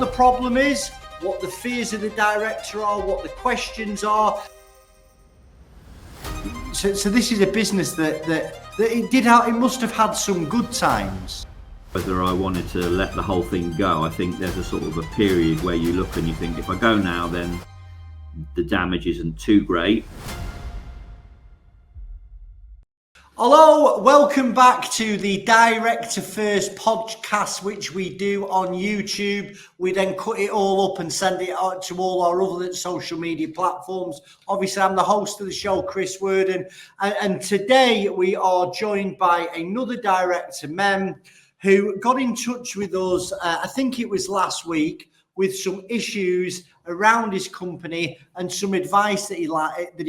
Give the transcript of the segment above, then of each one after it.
the problem is, what the fears of the director are, what the questions are. So this is a business that it must have had some good times. Whether I wanted to let the whole thing go, I think there's a sort of a period where you look and you think, if I go now, then the damage isn't too great. Hello, welcome back to the Director First podcast, which we do on YouTube. We then cut it all up and send it out to all our other social media platforms. Obviously, I'm the host of the show, Chris Worden, and today we are joined by another director, Mem, who got in touch with us, I think it was last week, with some issues around his company and some advice that he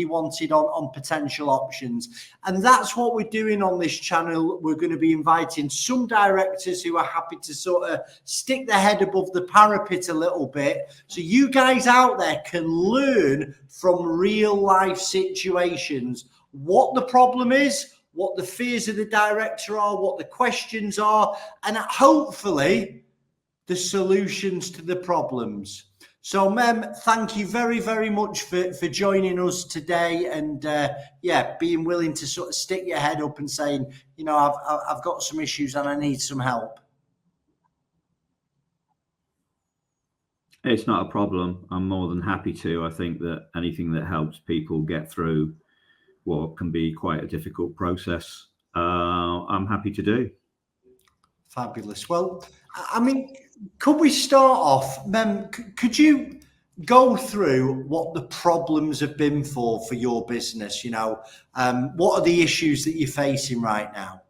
wanted on potential options. And that's what we're doing on this channel. We're going to be inviting some directors who are happy to sort of stick their head above the parapet a little bit, so you guys out there can learn from real life situations what the problem is, what the fears of the director are, what the questions are, and hopefully the solutions to the problems. So, Mem, thank you very, very much for joining us today, and being willing to sort of stick your head up and saying, you know, I've got some issues and I need some help. It's not a problem. I'm more than happy to. I think that anything that helps people get through what can be quite a difficult process, I'm happy to do. Fabulous. Well, I mean, could we start off, Mem, could you go through what the problems have been for your business? You know, what are the issues that you're facing right now?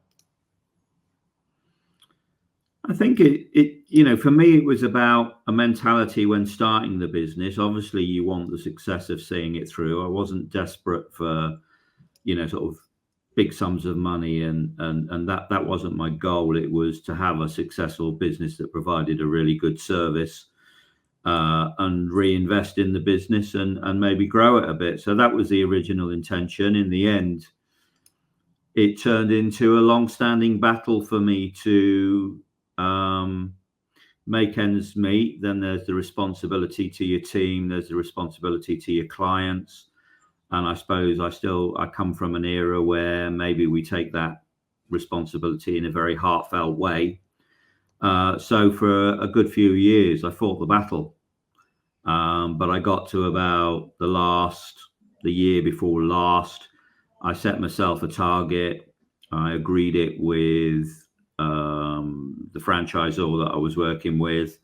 I think it for me, it was about a mentality when starting the business. Obviously, you want the success of seeing it through. I wasn't desperate for, sort of big sums of money, and that wasn't my goal. It was to have a successful business that provided a really good service, and reinvest in the business and maybe grow it a bit. So that was the original intention. In the end, it turned into a long-standing battle for me to make ends meet. Then there's the responsibility to your team, there's the responsibility to your clients. And I suppose I come from an era where maybe we take that responsibility in a very heartfelt way. So for a good few years, I fought the battle. But I got to about the year before last, I set myself a target. I agreed it with the franchisor that I was working with.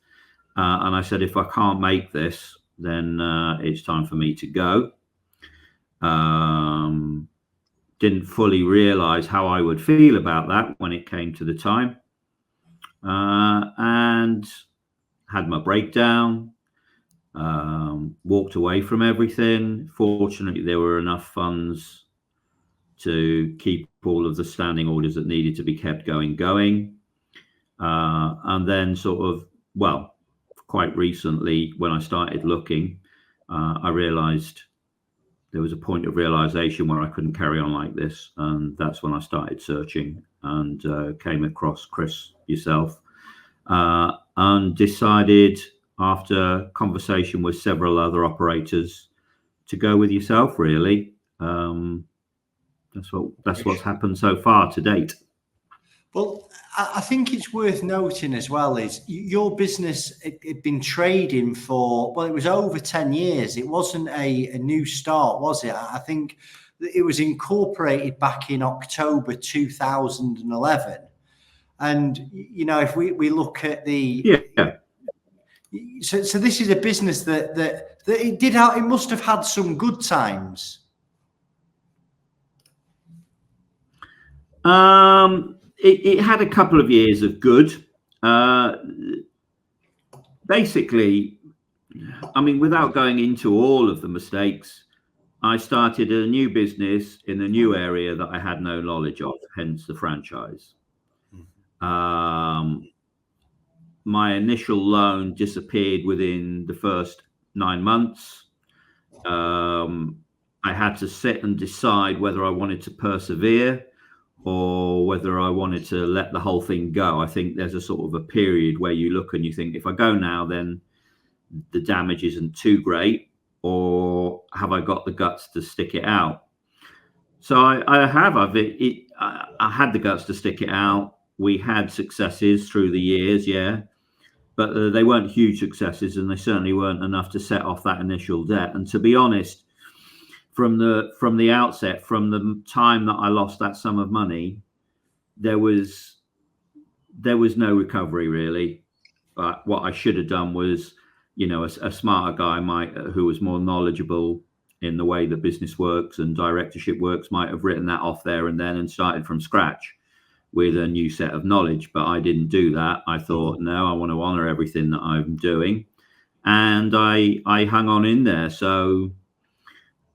And I said, if I can't make this, then it's time for me to go. Didn't fully realize how I would feel about that when it came to the time, and had my breakdown, walked away from everything. Fortunately, there were enough funds to keep all of the standing orders that needed to be kept going. And then quite recently, when I started looking, I realized there was a point of realization where I couldn't carry on like this. And that's when I started searching and came across Chris, yourself, and decided, after conversation with several other operators, to go with yourself, really. That's what's happened so far to date. Well, I think it's worth noting as well is your business had been trading for, well, it was over 10 years. It wasn't a new start, was it? I think it was incorporated back in October 2011. And, if we look at the... Yeah. So this is a business that it must have had some good times. It had a couple of years of good. Basically, I mean, without going into all of the mistakes, I started a new business in a new area that I had no knowledge of, hence the franchise. My initial loan disappeared within the first 9 months. I had to sit and decide whether I wanted to persevere or whether I wanted to let the whole thing go. I think there's a sort of a period where you look and you think, if I go now, then the damage isn't too great, or have I got the guts to stick it out? So I have. I had the guts to stick it out. We had successes through the years, yeah, but they weren't huge successes, and they certainly weren't enough to set off that initial debt. And to be honest, from the outset, from the time that I lost that sum of money, there was no recovery really. But what I should have done was, a smarter guy who was more knowledgeable in the way that business works and directorship works might have written that off there and then and started from scratch with a new set of knowledge. But I didn't do that. I thought, no, I want to honor everything that I'm doing, and I hung on in there. So,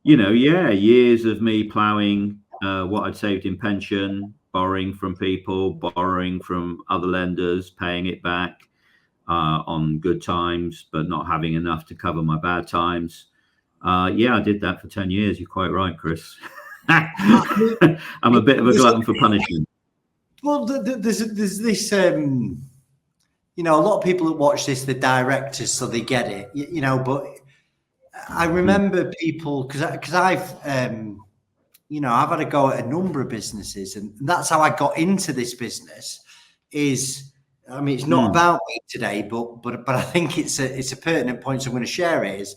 years of me plowing what I'd saved in pension, borrowing from people, borrowing from other lenders, paying it back on good times, but not having enough to cover my bad times. I did that for 10 years. You're quite right, Chris. I'm a bit of a glutton for punishment. Well, there's this, a lot of people that watch this, the directors, so they get it, but I remember people, because I've had a go at a number of businesses, and that's how I got into this business. It's not about me today, but I think it's a pertinent point, so I'm going to share it. Is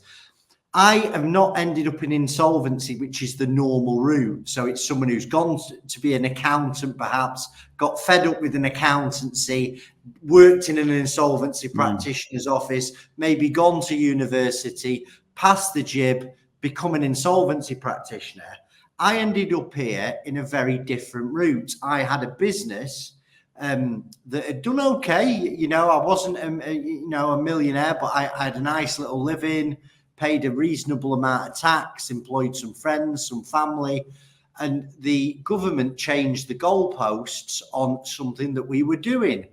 I have not ended up in insolvency, which is the normal route. So it's someone who's gone to be an accountant, perhaps got fed up with an accountancy, worked in an insolvency practitioner's office, maybe gone to university, passed the jib, become an insolvency practitioner. I ended up here in a very different route. I had a business that had done okay. I wasn't a millionaire, but I had a nice little living, paid a reasonable amount of tax, employed some friends, some family, and the government changed the goalposts on something that we were doing.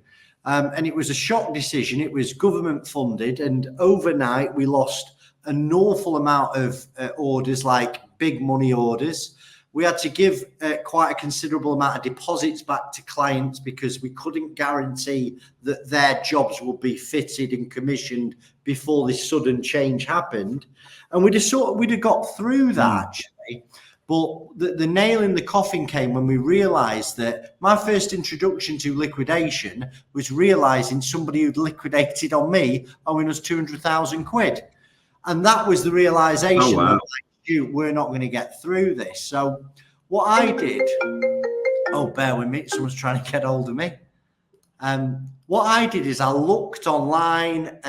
And it was a shock decision. It was government funded, and overnight we lost an awful amount of orders, like big money orders. We had to give quite a considerable amount of deposits back to clients because we couldn't guarantee that their jobs would be fitted and commissioned before this sudden change happened. And we'd have got through that actually. But the nail in the coffin came when we realised that my first introduction to liquidation was realising somebody who'd liquidated on me owing us 200,000 quid. And that was the realisation that we're not going to get through this. So what I did, bear with me, someone's trying to get hold of me. What I did is I looked online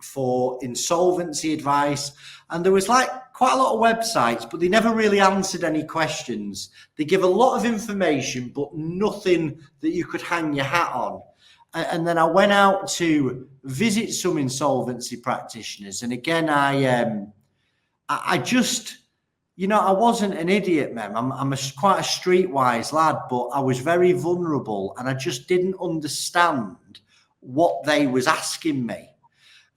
for insolvency advice, and there was quite a lot of websites, but they never really answered any questions. They give a lot of information, but nothing that you could hang your hat on. And then I went out to visit some insolvency practitioners, and again, I just, I wasn't an idiot, man. I'm quite a streetwise lad, but I was very vulnerable, and I just didn't understand what they was asking me.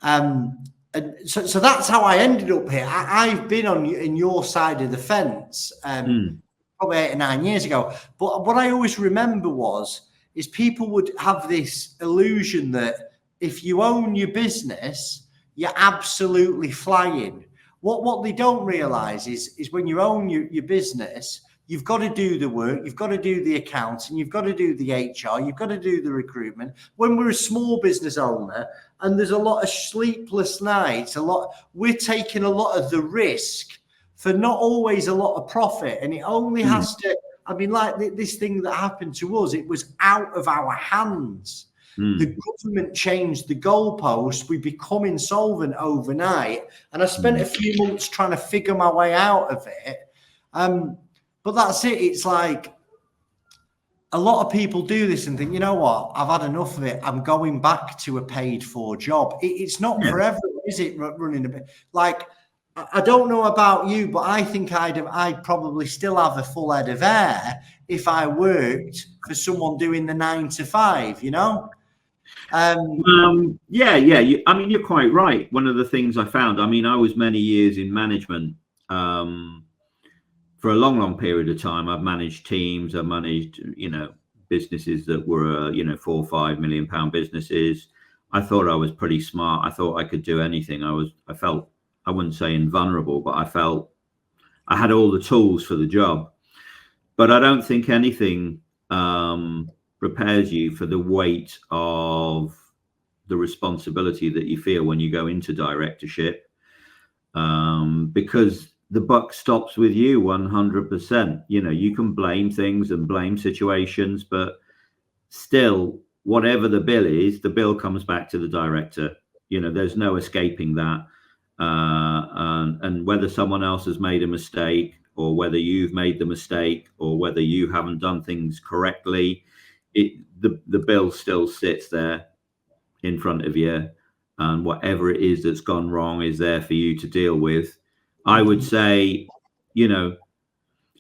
And so that's how I ended up here. I've been in your side of the fence probably 8 or 9 years ago. But what I always remember is people would have this illusion that if you own your business, you're absolutely flying. What they don't realize is when you own your business, you've got to do the work, you've got to do the accounting, you've got to do the HR, you've got to do the recruitment. When we're a small business owner and there's a lot of sleepless nights, we're taking a lot of the risk for not always a lot of profit. And it only has to, like this thing that happened to us, it was out of our hands. The government changed the goalpost. We become insolvent overnight. And I spent a few months trying to figure my way out of it. But that's it. It's like a lot of people do this and think, you know what? I've had enough of it. I'm going back to a paid for job. It's not for everyone, is it? Running a bit like, I don't know about you, but I think I'd probably still have a full head of hair if I worked for someone doing the 9 to 5, you're quite right. One of the things I found, I was many years in management for a long period of time. I've managed teams. I've managed, businesses that were, £4 or £5 million businesses. I thought I was pretty smart. I thought I could do anything. I felt, I wouldn't say invulnerable, but I felt I had all the tools for the job. But I don't think anything prepares you for the weight of the responsibility that you feel when you go into directorship, because the buck stops with you 100%. You know, you can blame things and blame situations, but still, whatever the bill is, the bill comes back to the director. You know, there's no escaping that. And whether someone else has made a mistake, or whether you've made the mistake, or whether you haven't done things correctly, the bill still sits there in front of you, and whatever it is that's gone wrong is there for you to deal with. I would say, you know,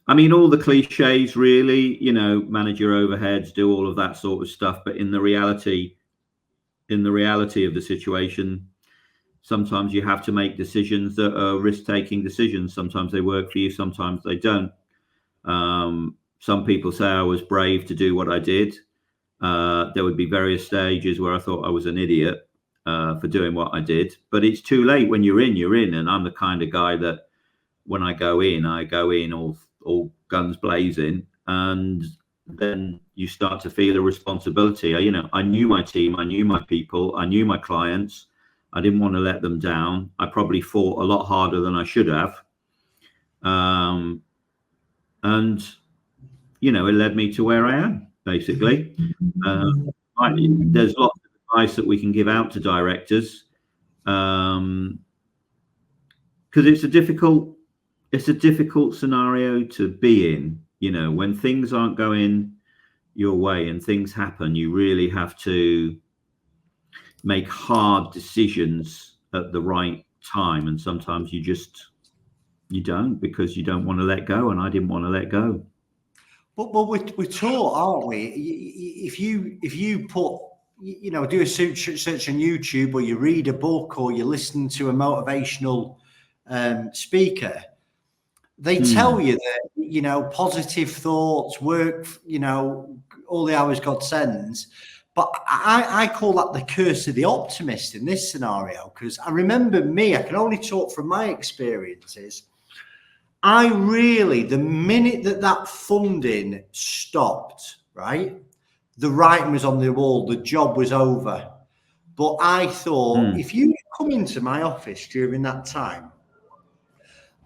I mean, all the cliches, really, you know, manage your overheads, do all of that sort of stuff. But in the reality of the situation, sometimes you have to make decisions that are risk-taking decisions. Sometimes they work for you, sometimes they don't. Some people say I was brave to do what I did. There would be various stages where I thought I was an idiot for doing what I did. But it's too late. When you're in. And I'm the kind of guy that when I go in all guns blazing. And then you start to feel a responsibility. You know, I knew my team, I knew my people, I knew my clients. I didn't want to let them down. I probably fought a lot harder than I should have. And, you know, it led me to where I am, basically. There's lots of advice that we can give out to directors, because it's a difficult scenario to be in. You know, when things aren't going your way and things happen, you really have to make hard decisions at the right time, and sometimes you don't, because you don't want to let go, and I didn't want to let go. But we're taught, aren't we? If you put, you know, do a search on YouTube, or you read a book, or you listen to a motivational speaker, they tell you that, you know, positive thoughts work, you know, all the hours God sends. But I call that the curse of the optimist in this scenario, because I remember I can only talk from my experiences. The minute that funding stopped, right, the writing was on the wall, the job was over. But I thought, if you come into my office during that time,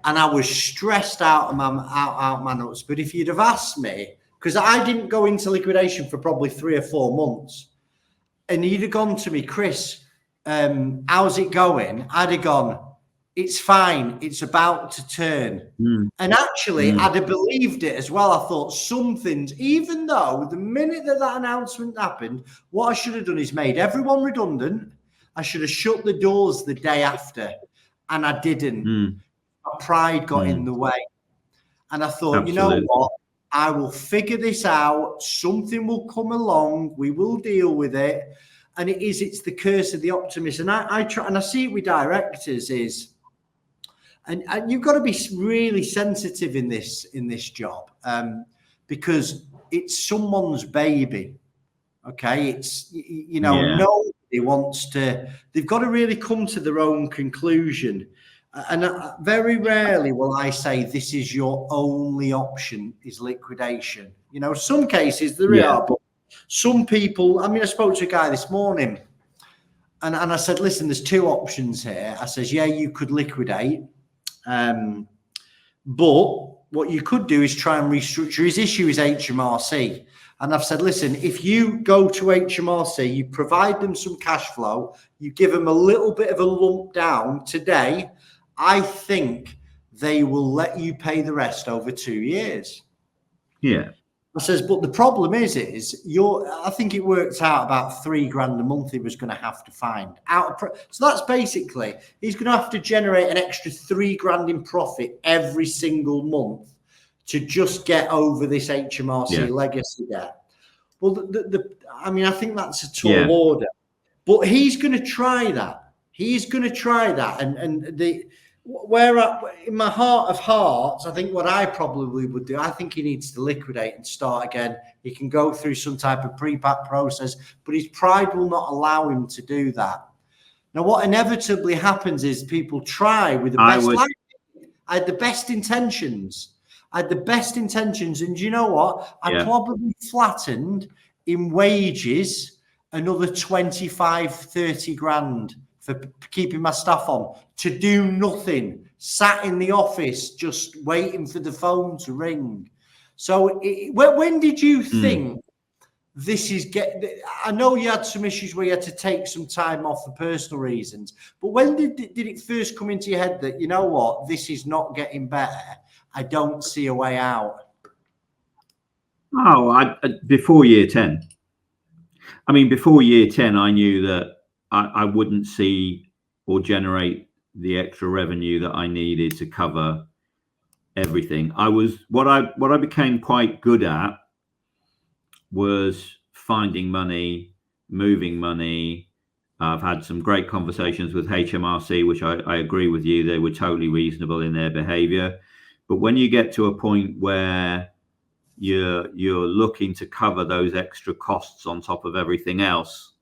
and I was stressed out of my nuts, but if you'd have asked me, because I didn't go into liquidation for probably 3 or 4 months, and you'd have gone to me, Chris, how's it going? I'd have gone, it's fine, it's about to turn. And actually, I'd have believed it as well. I thought some things, even though the minute that announcement happened, what I should have done is made everyone redundant. I should have shut the doors the day after, and I didn't. My pride got in the way. And I thought, You know what? I will figure this out. Something will come along. We will deal with it. And it's the curse of the optimist. And I try, and I see it with directors and you've got to be really sensitive in this job, because it's someone's baby. Okay. It's, you know, nobody wants to, they've got to really come to their own conclusion. And very rarely will I say this is your only option is liquidation. You know, some cases there are, but some people, I mean, I spoke to a guy this morning and I said, listen, there's 2 options here. I says, yeah, you could liquidate. But what you could do is try and restructure. His issue is HMRC. And I've said, listen, if you go to HMRC, you provide them some cash flow, you give them a little bit of a lump down today, I think they will let you pay the rest over 2 years. Yeah. I says, but the problem is I think it worked out about $3,000 a month he was going to have to find out. So that's basically, he's going to have to generate an extra $3,000 in profit every single month to just get over this HMRC legacy debt. Well, I mean, I think that's a tall order, but he's going to try that. He's going to try that. And in my heart of hearts, I think what I probably would do, I think he needs to liquidate and start again. He can go through some type of pre-pack process, but his pride will not allow him to do that. Now, what inevitably happens is people try with the best. I had the best intentions. And you know what? I probably flattened in wages another 25, 30 grand for keeping my staff on to do nothing, sat in the office just waiting for the phone to ring. So when did you think this is I know you had some issues where you had to take some time off for personal reasons, but when did it first come into your head that, you know what, this is not getting better? I don't see a way out. Oh, before year 10. I mean, before year 10, I knew that I wouldn't see or generate the extra revenue that I needed to cover everything. What I became quite good at was finding money, moving money. I've had some great conversations with HMRC, which I agree with you. They were totally reasonable in their behavior. But when you get to a point where you're looking to cover those extra costs on top of everything else,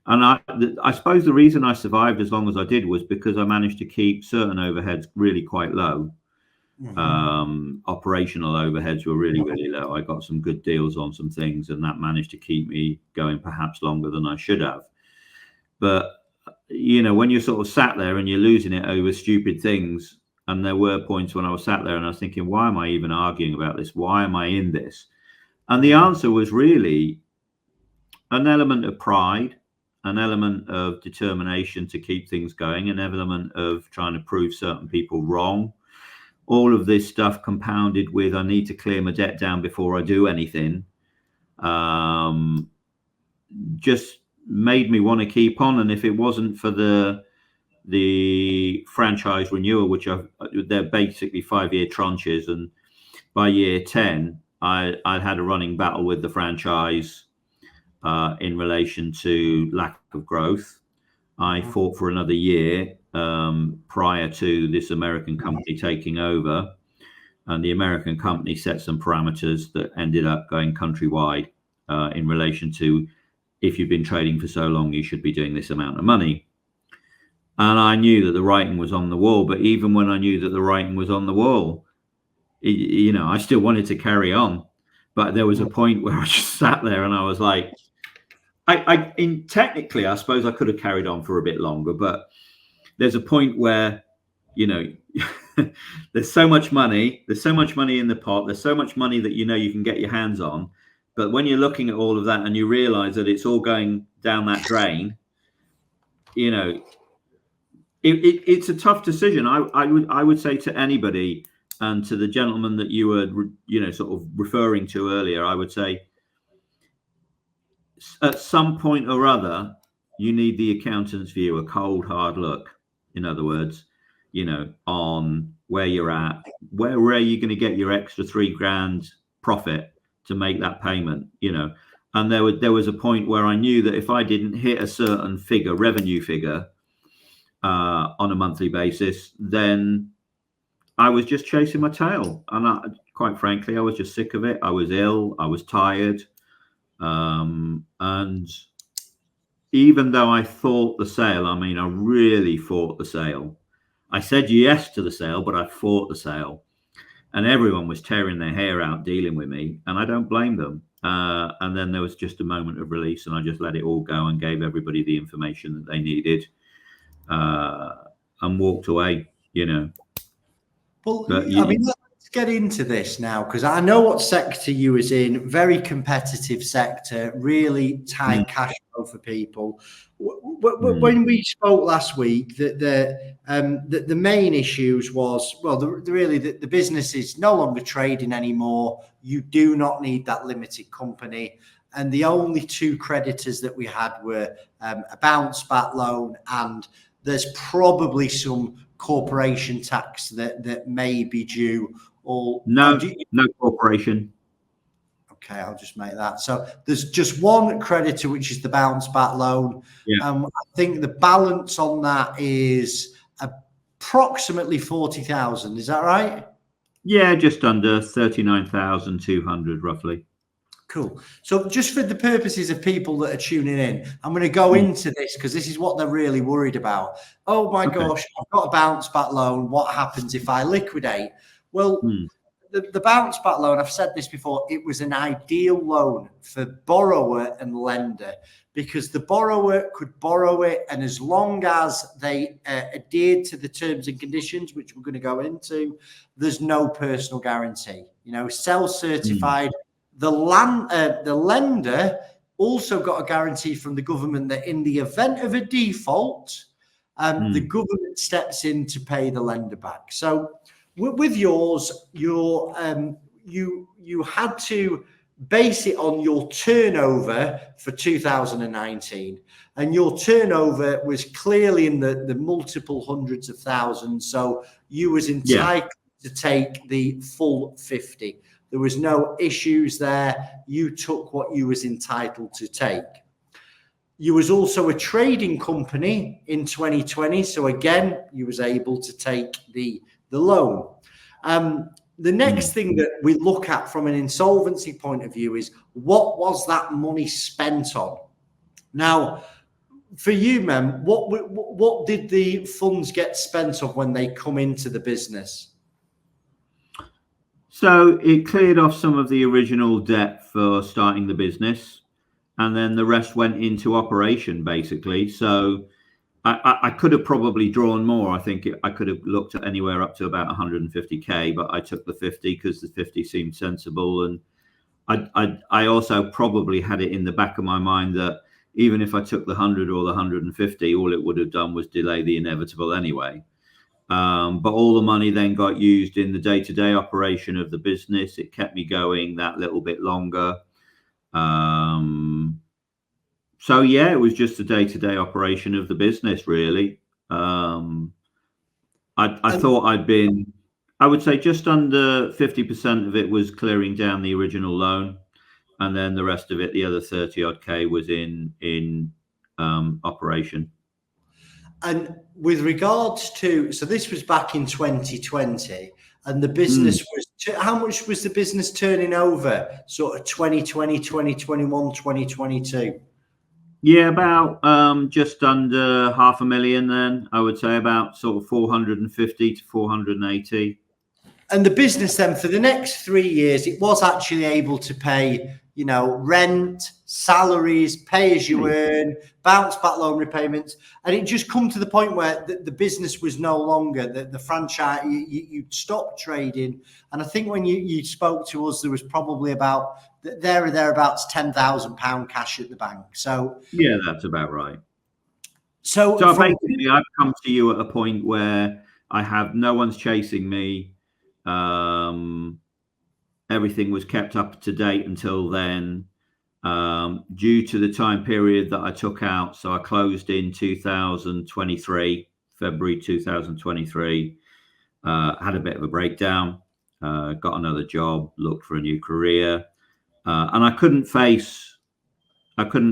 and I suppose the reason I survived as long as I did was because I managed to keep certain overheads really quite low. Operational overheads were really, really low. I got some good deals on some things, and that managed to keep me going perhaps longer than I should have. But, you know, when you're sort of sat there and you're losing it over stupid things, and there were points when I was sat there and I was thinking, why am I even arguing about this? Why am I in this? And the answer was really an element of pride, an element of determination to keep things going, an element of trying to prove certain people wrong. All of this stuff compounded with, I need to clear my debt down before I do anything, just made me want to keep on. And if it wasn't for the franchise renewal, which they're basically 5-year tranches, and by year 10, I had a running battle with the franchise in relation to lack of growth. I fought for another year prior to this American company taking over, and the American company set some parameters that ended up going countrywide in relation to, if you've been trading for so long, you should be doing this amount of money. And I knew that the writing was on the wall, but even when I knew that the writing was on the wall, you know, I still wanted to carry on. But there was a point where I just sat there and I was like, technically, I suppose I could have carried on for a bit longer, but there's a point where, you know, there's so much money in the pot, there's so much money that, you know, you can get your hands on. But when you're looking at all of that and you realize that it's all going down that drain, you know, it's a tough decision. I would say to anybody, and to the gentleman that you were, you know, sort of referring to earlier, I would say, at some point or other, you need the accountant's view, a cold, hard look. In other words, you know, on where you're at, where are you going to get your extra $3,000 profit to make that payment, you know? And there was a point where I knew that if I didn't hit a certain figure, revenue figure, on a monthly basis, then I was just chasing my tail. And quite frankly, I was just sick of it. I was ill. I was tired. And even though I fought the sale, I mean, I really fought the sale. I said yes to the sale, but I fought the sale. And everyone was tearing their hair out dealing with me, and I don't blame them. And then there was just a moment of release, and I just let it all go and gave everybody the information that they needed, and walked away, you know. Well, I mean, let's get into this now, because I know what sector you was in. Very competitive sector, really tight cash flow for people. When we spoke last week, that the main issues was, well, the business is no longer trading anymore. You do not need that limited company. And the only two creditors that we had were a bounce back loan, and there's probably some corporation tax that may be due. Or no corporation. Okay, I'll just make that. So there's just one creditor, which is the bounce back loan. Yeah. I think the balance on that is approximately 40,000. Is that right? Yeah, just under 39,200 roughly. Cool. So just for the purposes of people that are tuning in, I'm going to go into this because this is what they're really worried about. Oh my gosh, I've got a bounce back loan. What happens if I liquidate? Well, the bounce back loan, I've said this before, it was an ideal loan for borrower and lender because the borrower could borrow it, and as long as they adhered to the terms and conditions, which we're going to go into, there's no personal guarantee. You know, self-certified. The lender also got a guarantee from the government that in the event of a default, the government steps in to pay the lender back. So with yours, you had to base it on your turnover for 2019, and your turnover was clearly in the multiple hundreds of thousands. So you was entitled to take the full 50. There was no issues there. You took what you was entitled to take. You was also a trading company in 2020. So again, you was able to take the loan. The next thing that we look at from an insolvency point of view is what was that money spent on? Now, for you, Mem, what did the funds get spent on when they come into the business? So it cleared off some of the original debt for starting the business, and then the rest went into operation, basically. So I could have probably drawn more. I think I could have looked at anywhere up to about 150K, but I took the 50 because the 50 seemed sensible. And I also probably had it in the back of my mind that even if I took the 100 or the 150, all it would have done was delay the inevitable anyway. But all the money then got used in the day-to-day operation of the business. It kept me going that little bit longer. So yeah, it was just a day-to-day operation of the business, really. I thought I would say just under 50% of it was clearing down the original loan, and then the rest of it, the other 30 odd K, was in operation. And with regards to, so this was back in 2020, and the business was, how much was the business turning over? Sort of 2020, 2021, 2022? Yeah, about just under 500,000 then. I would say about sort of 450 to 480. And the business then for the next 3 years, it was actually able to pay, you know, rent, salaries, pay as you earn, bounce back loan repayments. And it just come to the point where the business was no longer the franchise. You stopped trading. And I think when you spoke to us, there was probably about there or thereabouts £10,000 cash at the bank. So yeah, that's about right. So basically, I've come to you at a point where I have no one's chasing me. Everything was kept up to date until then, due to the time period that I took out. So I closed in 2023, February 2023, had a bit of a breakdown, got another job, looked for a new career, and I couldn't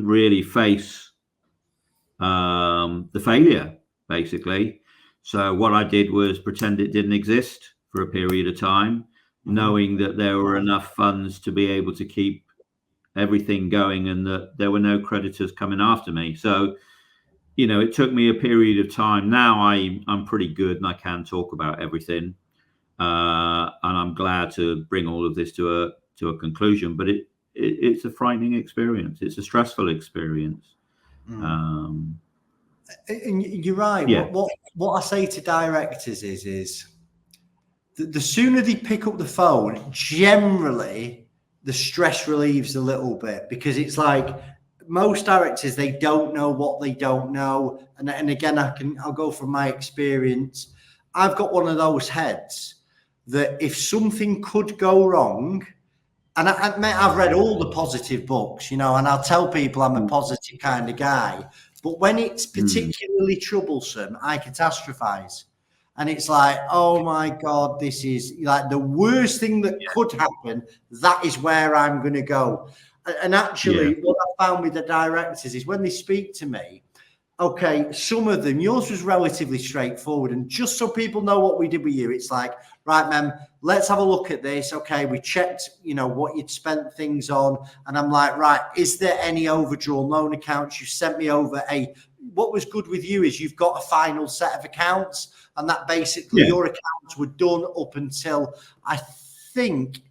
really face the failure, basically. So what I did was pretend it didn't exist for a period of time, knowing that there were enough funds to be able to keep everything going and that there were no creditors coming after me. So, you know, it took me a period of time. Now I'm pretty good and I can talk about everything. And I'm glad to bring all of this to a conclusion, but it's a frightening experience. It's a stressful experience. And you're right. Yeah. What I say to directors is the sooner they pick up the phone, generally the stress relieves a little bit, because it's like most directors, they don't know what they don't know. And again, I'll go from my experience. I've got one of those heads that if something could go wrong, and I've read all the positive books, you know, and I'll tell people I'm a positive kind of guy. But when it's particularly troublesome, I catastrophize. And it's like, oh my God, this is like the worst thing that could happen. That is where I'm going to go. And actually, what I found with the directors is when they speak to me, Okay, some of them. Yours was relatively straightforward. And just so people know what we did with you, it's like, right, ma'am, let's have a look at this. Okay, we checked, what you'd spent things on. And I'm like, right, is there any overdrawn loan accounts? You sent me over what was good with you is you've got a final set of accounts. And that basically your accounts were done up until I think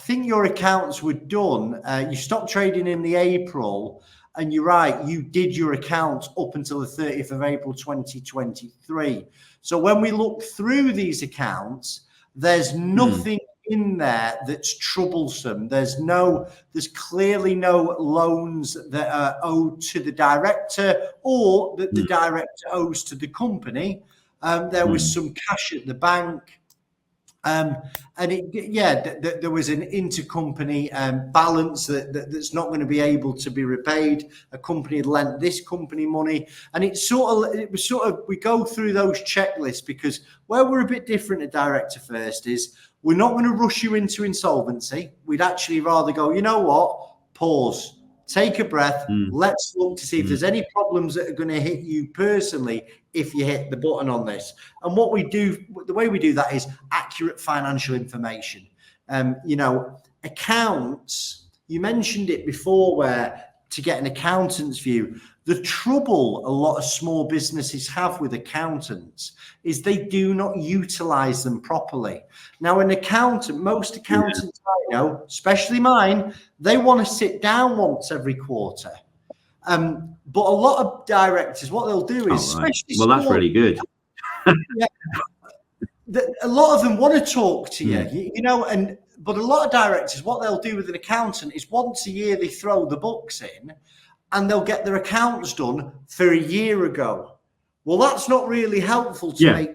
your accounts were done. You stopped trading in the April. And you're right, you did your accounts up until the 30th of April 2023. So when we look through these accounts, there's nothing in there that's troublesome. There's clearly no loans that are owed to the director or that the director owes to the company. There was some cash at the bank. And there was an intercompany balance that's not going to be able to be repaid. A company had lent this company money, and we go through those checklists because where we're a bit different at Director First is we're not going to rush you into insolvency. We'd actually rather go, you know what, pause. Take a breath. Let's look to see if there's any problems that are going to hit you personally if you hit the button on this. And what we do, the way we do that is accurate financial information. Accounts, you mentioned it before, where to get an accountant's view, the trouble a lot of small businesses have with accountants is they do not utilize them properly. Now, most accountants I know, especially mine, they want to sit down once every quarter. But a lot of directors, what they'll do is, especially that's really good. A lot of them want to talk to you, but a lot of directors, what they'll do with an accountant is once a year they throw the books in and they'll get their accounts done for a year ago. Well, that's not really helpful to make.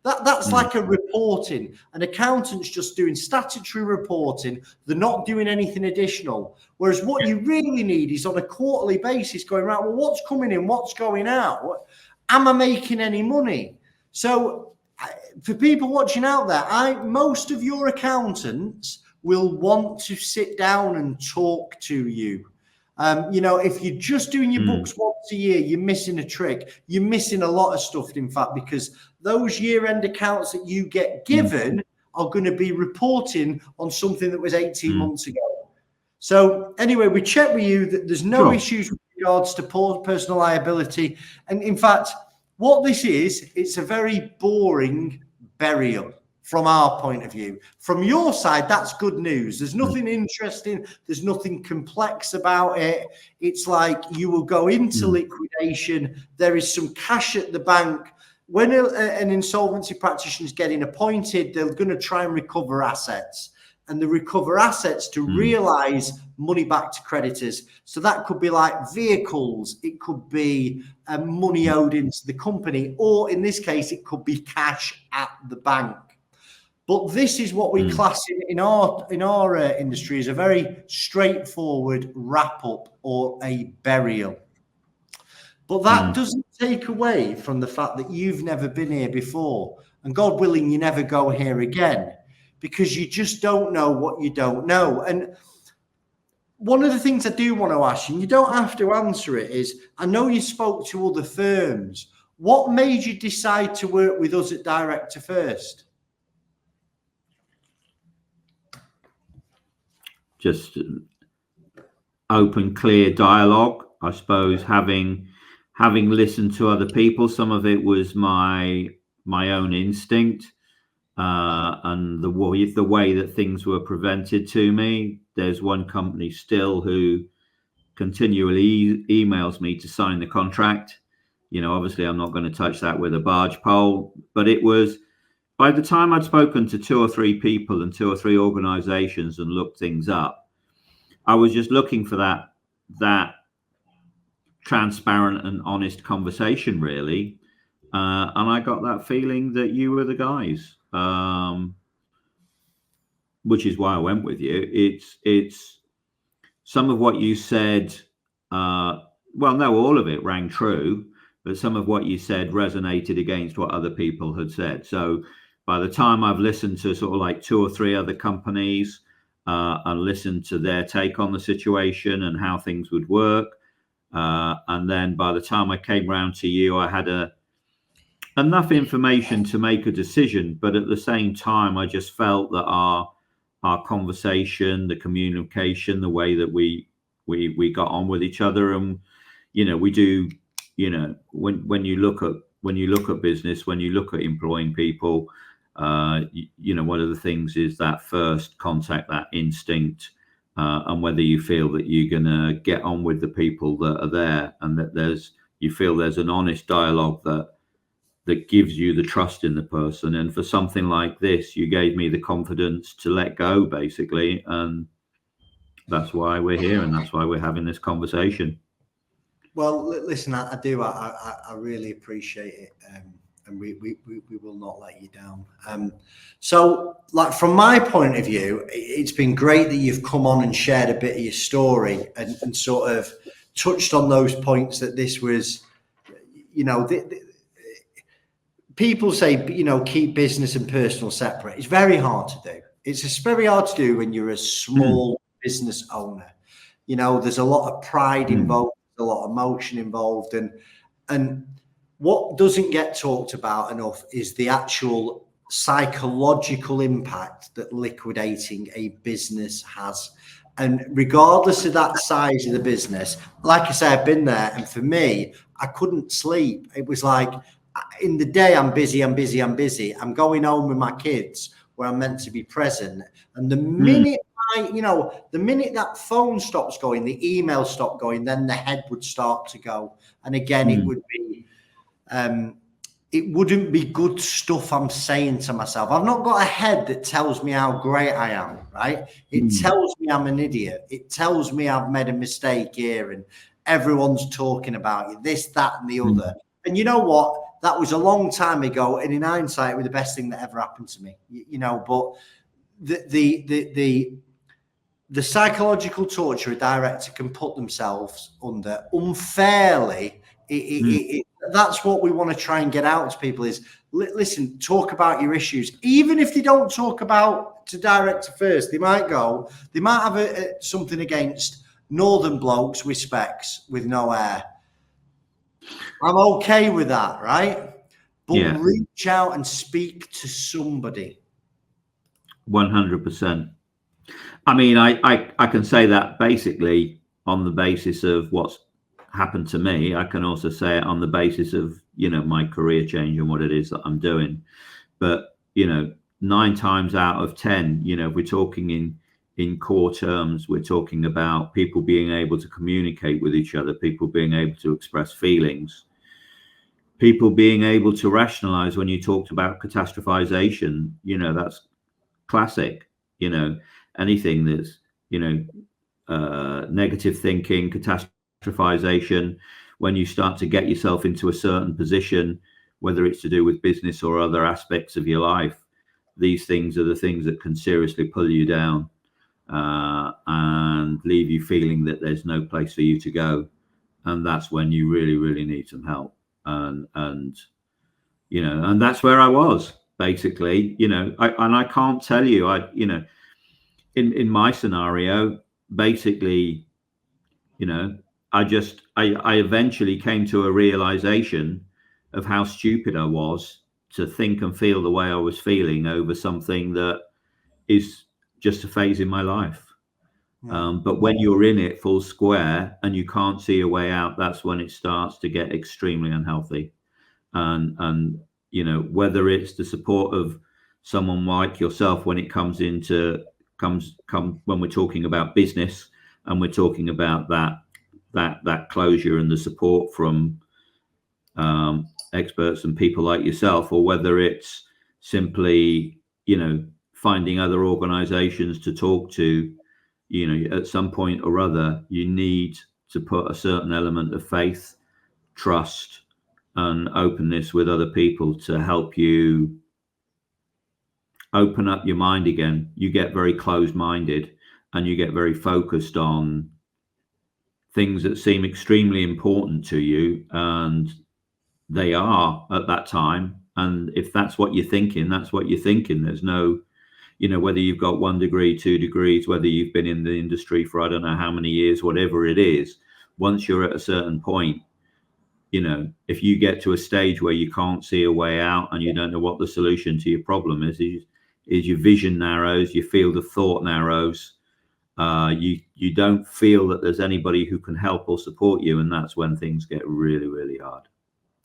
That's like a reporting. An accountant's just doing statutory reporting. They're not doing anything additional. Whereas what you really need is on a quarterly basis going around, well, what's coming in? What's going out? Am I making any money? So for people watching out there, most of your accountants will want to sit down and talk to you. If you're just doing your books once a year, you're missing a trick. You're missing a lot of stuff, in fact, because those year-end accounts that you get given are going to be reporting on something that was 18 months ago. So anyway, we check with you that there's no issues with regards to personal liability. And in fact, what this is, it's a very boring burial. From our point of view. From your side, that's good news. There's nothing interesting. There's nothing complex about it. It's like you will go into liquidation. There is some cash at the bank. When an insolvency practitioner is getting appointed, they're going to try and recover assets. And they recover assets to realize money back to creditors. So that could be like vehicles. It could be money owed into the company. Or in this case, it could be cash at the bank. But this is what we class in our industry as a very straightforward wrap up or a burial. But that doesn't take away from the fact that you've never been here before, and God willing, you never go here again, because you just don't know what you don't know. And one of the things I do want to ask you, and you don't have to answer it, is I know you spoke to other firms. What made you decide to work with us at Director First? Just open, clear dialogue, I suppose. Having listened to other people, some of it was my own instinct, and the way that things were presented to me. There's one company still who continually emails me to sign the contract. Obviously, I'm not going to touch that with a barge pole, but it was. By the time I'd spoken to 2 or 3 people and 2 or 3 organizations and looked things up, I was just looking for that transparent and honest conversation, really. And I got that feeling that you were the guys, which is why I went with you. It's some of what you said. All of it rang true, but some of what you said resonated against what other people had said. So by the time I've listened to sort of like 2 or 3 other companies and listened to their take on the situation and how things would work, And then by the time I came round to you, I had enough information to make a decision. But at the same time, I just felt that our conversation, the communication, the way that we got on with each other, and we do, when you look at business, when you look at employing people, one of the things is that first contact, that instinct, and whether you feel that you're going to get on with the people that are there, and that you feel there's an honest dialogue that gives you the trust in the person. And for something like this, you gave me the confidence to let go, basically, and that's why we're here, and that's why we're having this conversation. Well, listen, I do. I really appreciate it, and we will not let you down. So, like, from my point of view, it's been great that you've come on and shared a bit of your story and sort of touched on those points that this was, people say, keep business and personal separate. It's very hard to do. It's very hard to do when you're a small business owner. There's a lot of pride involved, a lot of emotion involved, and what doesn't get talked about enough is the actual psychological impact that liquidating a business has. And regardless of that size of the business, like I say, I've been there, and for me, I couldn't sleep. It was like, in the day, I'm busy. I'm going home with my kids where I'm meant to be present. And the minute the minute that phone stops going, the email stopped going, then the head would start to go. And again, it would be, it wouldn't be good stuff I'm saying to myself. I've not got a head that tells me how great I am, right? It tells me I'm an idiot. It tells me I've made a mistake here and everyone's talking about you, this, that, and the other. And you know what? That was a long time ago. And in hindsight, it was the best thing that ever happened to me, but the psychological torture a director can put themselves under unfairly, that's what we want to try and get out to people is, listen, talk about your issues. Even if they don't talk about to director first, they might have something against northern blokes with specs, with no hair. I'm okay with that, right? But reach out and speak to somebody. 100%. I mean, I can say that basically on the basis of what's happened to me. I can also say it on the basis of, my career change and what it is that I'm doing. But, 9 times out of 10, we're talking in core terms, we're talking about people being able to communicate with each other, people being able to express feelings, people being able to rationalize. When you talked about catastrophization, that's classic. Anything that's, negative thinking, catastrophization, when you start to get yourself into a certain position, whether it's to do with business or other aspects of your life, these things are the things that can seriously pull you down and leave you feeling that there's no place for you to go. And that's when you really, really need some help. And that's where I was. Basically, I can't tell you, in my scenario, basically, I eventually came to a realization of how stupid I was to think and feel the way I was feeling over something that is just a phase in my life. But when you're in it full square and you can't see a way out, that's when it starts to get extremely unhealthy. And whether it's the support of someone like yourself when it comes when we're talking about business and we're talking about that closure and the support from experts and people like yourself, or whether it's simply finding other organizations to talk to, at some point or other, you need to put a certain element of faith, trust, and openness with other people to help you open up your mind again. You get very closed-minded and you get very focused on things that seem extremely important to you, and they are at that time. And if that's what you're thinking, that's what you're thinking. There's no, whether you've got 1 degree, 2 degrees, whether you've been in the industry for I don't know how many years, whatever it is, once you're at a certain point, if you get to a stage where you can't see a way out and you don't know what the solution to your problem is your vision narrows, your field of thought narrows. You don't feel that there's anybody who can help or support you, and that's when things get really, really hard.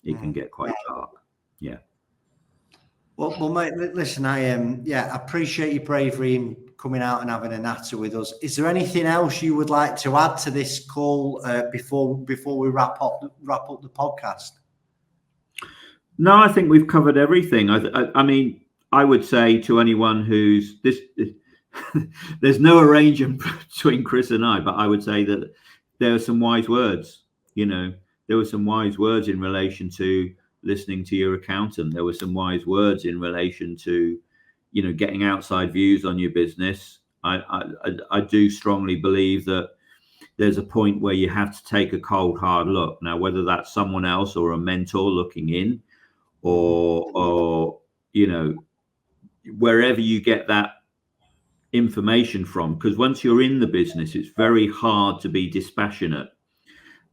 It can get quite dark. Yeah. Well, mate, listen, I appreciate your bravery in coming out and having a natter with us. Is there anything else you would like to add to this call before we wrap up the podcast? No, I think we've covered everything. I mean, I would say to anyone who's this, there's no arrangement between Chris and I, but I would say that there are some wise words. There were some wise words in relation to listening to your accountant. There were some wise words in relation to, getting outside views on your business. I do strongly believe that there's a point where you have to take a cold, hard look. Now, whether that's someone else or a mentor looking in, or wherever you get that information from, because once you're in the business, it's very hard to be dispassionate,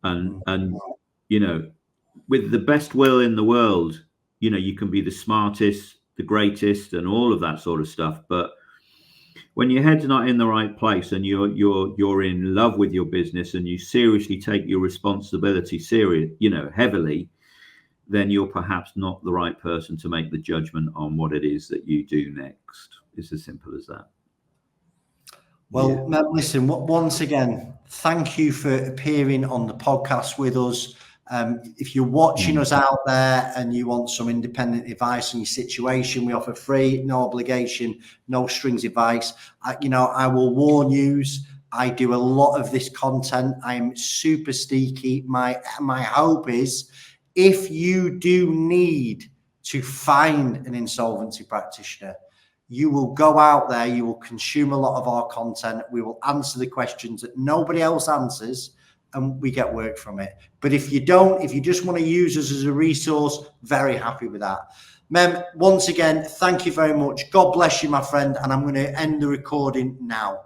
and with the best will in the world, you can be the smartest, the greatest, and all of that sort of stuff. But when your head's not in the right place and you're in love with your business and you seriously take your responsibility heavily, then you're perhaps not the right person to make the judgment on what it is that you do next. It's as simple as that. Well, Matt, listen, once again, thank you for appearing on the podcast with us. If you're watching us out there and you want some independent advice on your situation, we offer free, no obligation, no strings advice. I will warn you, I do a lot of this content. I'm super sneaky. My hope is, if you do need to find an insolvency practitioner, you will go out there, you will consume a lot of our content. We will answer the questions that nobody else answers, and we get work from it. But if you don't, if you just want to use us as a resource, very happy with that. Mem, once again, thank you very much. God bless you, my friend. And I'm going to end the recording now.